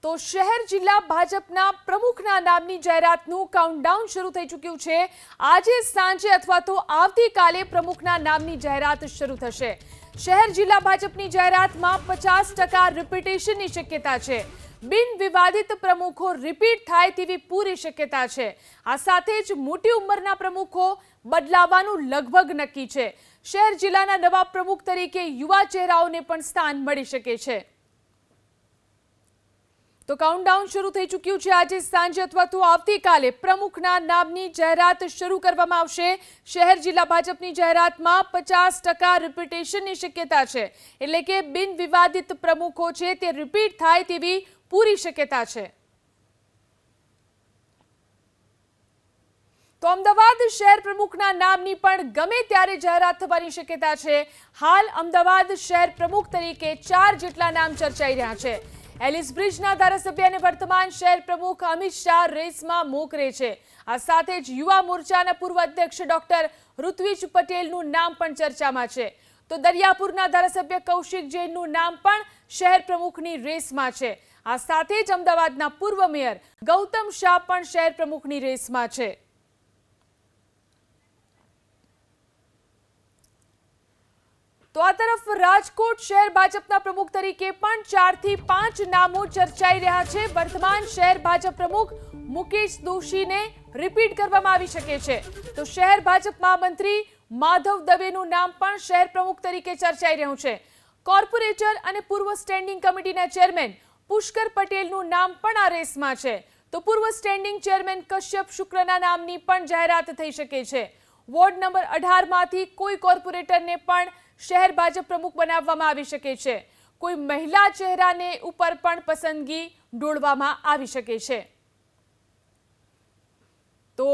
તો શહેર જિલ્લા ભાજપના પ્રમુખના નામની જાહેરાતનું કાઉન્ટડાઉન શરૂ થઈ ચૂક્યું છે। આજે સાંજે અથવા તો આવતીકાલે પ્રમુખના નામની જાહેરાત શરૂ થશે। શહેર જિલ્લા ભાજપની જાહેરાતમાં 50% રિપીટેશનની શક્યતા છે। બિન વિવાદિત પ્રમુખો રિપીટ થાય તેવી પૂરી શક્યતા છે। આ સાથે જ મોટી ઉંમરના પ્રમુખો બદલાવાનું લગભગ નક્કી છે। શહેર જિલ્લાના નવા પ્રમુખ તરીકે યુવા ચહેરાઓને પણ સ્થાન મળી શકે છે। તો કાઉન્ટડાઉન શરૂ થઈ ચૂક્યું છે। આજે સાંજે અથવા તો આવતીકાલે પ્રમુખના નામની જાહેરાત શરૂ કરવામાં આવશે। શહેર જિલ્લા ભાજપની જાહેરાતમાં 50% રિપીટેશનની શક્યતા છે, એટલે કે બિન વિવાદિત પ્રમુખો છે તે રિપીટ થાય તેવી પૂરી શક્યતા છે। તો અમદાવાદ શહેર પ્રમુખના નામની પણ ગમે ત્યારે જાહેરાત થવાની શક્યતા છે। હાલ અમદાવાદ શહેર પ્રમુખ તરીકે 4 જેટલા નામ ચર્ચાઈ રહ્યા છે। એલિસ બ્રિજના ધારાસભ્ય અને વર્તમાન શહેર પ્રમુખ અમિત શાહ રેસમાં મોખરે છે। આ સાથે જ યુવા મોરચાના પૂર્વ અધ્યક્ષ ડોક્ટર ઋત્વિજ પટેલનું નામ પણ ચર્ચામાં છે। તો દરિયાપુરના ધારાસભ્ય કૌશિક જૈનનું નામ પણ શહેર પ્રમુખની રેસમાં છે। આ સાથે જ અમદાવાદના પૂર્વ મેયર ગૌતમ શાહ પણ શહેર પ્રમુખની રેસમાં છે। તો આ તરફ રાજકોટ શહેર ભાજપના પ્રમુખ તરીકે પણ 4 થી 5 નામો ચર્ચાઈ રહ્યા છે। વર્તમાન શહેર ભાજપ પ્રમુખ મુકેશ દોશીને રિપીટ કરવામાં આવી શકે છે। તો શહેર ભાજપ મહામંત્રી માધવ દવેનું નામ પણ શહેર પ્રમુખ તરીકે ચર્ચાઈ રહ્યું છે। કોર્પોરેટર અને પૂર્વ સ્ટેન્ડિંગ કમિટીના ચેરમેન પુષ્કર પટેલનું નામ પણ આ રેસમાં છે। તો પૂર્વ સ્ટેન્ડિંગ ચેરમેન કશ્યપ શુક્લના નામની પણ જાહેરાત થઈ શકે છે। વોર્ડ નંબર 18 માંથી કોઈ કોર્પોરેટરને પણ શહેર ભાજપ પ્રમુખ બનાવવામાં આવી શકે છે। કોઈ મહિલા ચહેરાને ઉપર પણ પસંદગી ઢોળવામાં આવી શકે છે। તો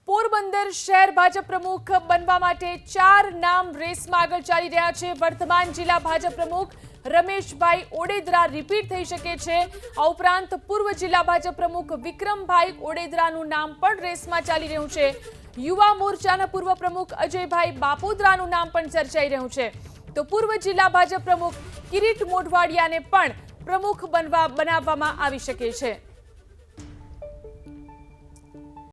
પોરબંદર શહેર ભાજપ પ્રમુખ બનવા માટે 4 નામ રેસમાં આગળ ચાલી રહ્યા છે। વર્તમાન જિલ્લા ભાજપ પ્રમુખ રમેશભાઈ ઓડેદરા રિપીટ થઈ શકે છે। આ ઉપરાંત પૂર્વ જિલ્લા ભાજપ પ્રમુખ વિક્રમભાઈ ઓડેદરાનું નામ પણ રેસમાં ચાલી રહ્યું છે। યુવા મોરચાના પૂર્વ પ્રમુખ અજયભાઈ બાપોદરાનું નામ પણ ચર્ચાઈ રહ્યું છે। તો પૂર્વ જિલ્લા ભાજપ પ્રમુખ કિરીટ મોઢવાડિયાને પણ પ્રમુખ બનાવવામાં આવી શકે છે।